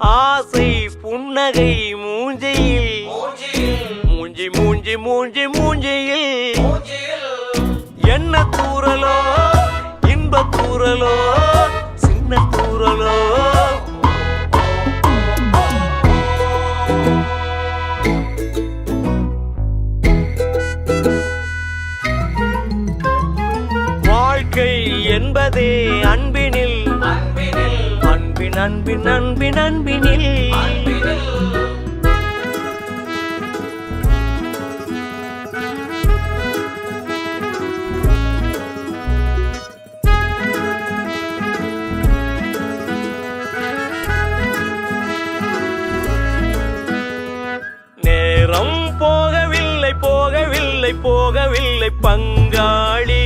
ஆசை புன்னகை மூஞ்சையில் மூஞ்சி மூஞ்சி மூஞ்சி மூஞ்சியில் என்ன தூரலோ இன்ப தூரலோ சின்ன தூரலோ வாழ்க்கை என்பதே அன்பினில் அன்பின் அன்பின் அன்பின் அன்பினில் நேரம் போகவில்லை போகவில்லை போகவில்லை பங்காளி